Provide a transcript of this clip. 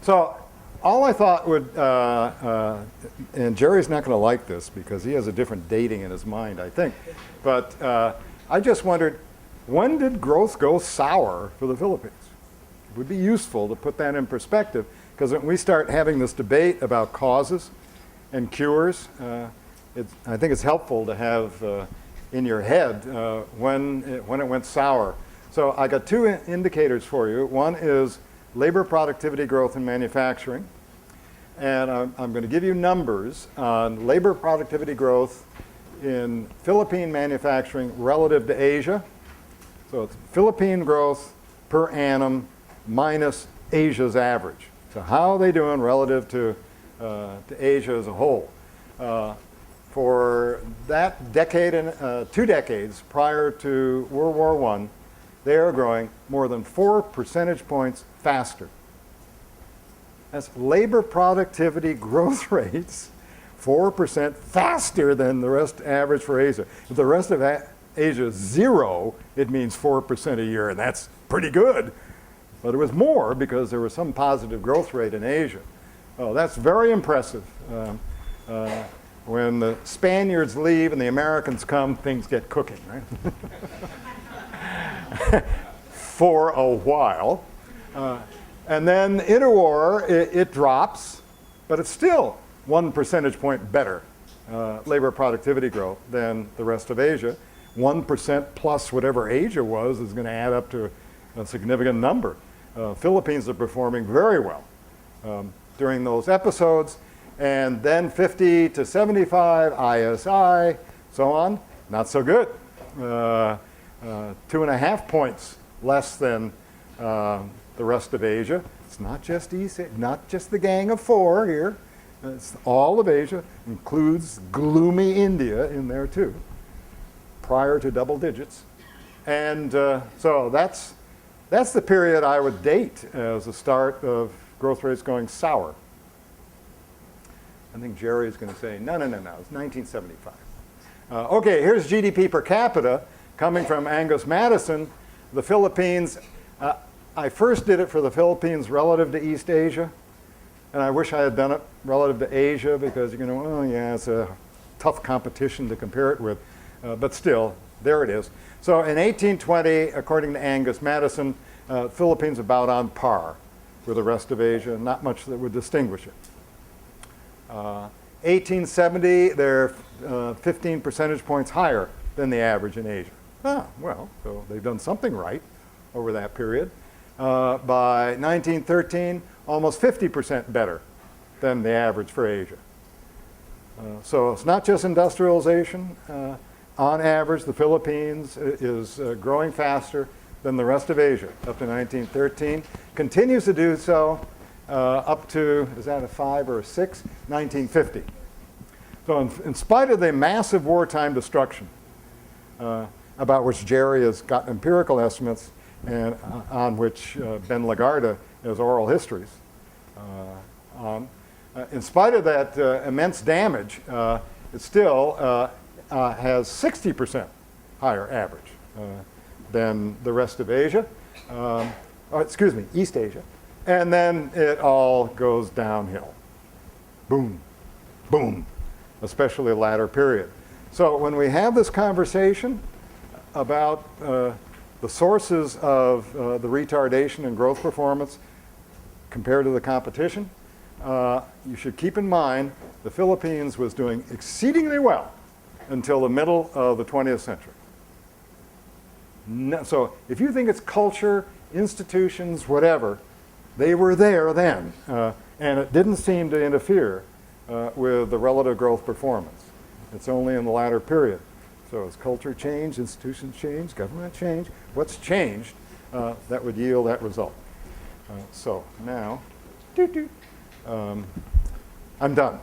So all I thought would, and Jerry's not going to like this because he has a different dating in his mind, I think, but I just wondered, when did growth go sour for the Philippines? It would be useful to put that in perspective, because when we start having this debate about causes and cures, I think it's helpful to have in your head when it went sour. So I got two indicators for you. One is labor productivity growth in manufacturing. And I'm going to give you numbers on labor productivity growth in Philippine manufacturing relative to Asia. So it's Philippine growth per annum minus Asia's average. So how are they doing relative to Asia as a whole? For that decade and 2 decades prior to World War I, they are growing more than 4 percentage points faster. That's labor productivity growth rates 4% faster than the rest average for Asia. If the rest of Asia is 0, it means 4% a year, and that's pretty good. But it was more because there was some positive growth rate in Asia. Oh, that's very impressive. When the Spaniards leave and the Americans come, things get cooking, right? For a while. And then interwar, it drops, but it's still 1 percentage point better labor productivity growth than the rest of Asia. 1% plus whatever Asia was is going to add up to a significant number. Philippines are performing very well during those episodes. And then 50 to 75, ISI, so on, not so good. 2.5 points less than the rest of Asia. It's not just not just the gang of 4 here. It's all of Asia, includes gloomy India in there too, prior to double digits. And so that's the period I would date as the start of growth rates going sour. I think Jerry is going to say, no, it's 1975. Okay, here's GDP per capita coming from Angus Madison. The Philippines, I first did it for the Philippines relative to East Asia, and I wish I had done it relative to Asia because you're going to, oh yeah, it's a tough competition to compare it with, but still, there it is. So in 1820, according to Angus Madison, Philippines about on par with the rest of Asia, not much that would distinguish it. 1870, they're 15 percentage points higher than the average in Asia. Ah, well, so they've done something right over that period. By 1913, almost 50% better than the average for Asia. So it's not just industrialization. On average, the Philippines is growing faster than the rest of Asia up to 1913. Continues to do so up to, is that a 5 or a 6? 1950. So in spite of the massive wartime destruction, about which Jerry has got empirical estimates and on which Ben Lagarde has oral histories in spite of that immense damage, it still has 60% higher average than the rest of Asia, excuse me, East Asia. And then it all goes downhill. Boom, boom, especially the latter period. So when we have this conversation about the sources of the retardation in growth performance compared to the competition, you should keep in mind the Philippines was doing exceedingly well until the middle of the 20th century. No, so if you think it's culture, institutions, whatever, they were there then, and it didn't seem to interfere with the relative growth performance. It's only in the latter period. So as culture changed, institutions changed, government changed, what's changed that would yield that result? So now, I'm done.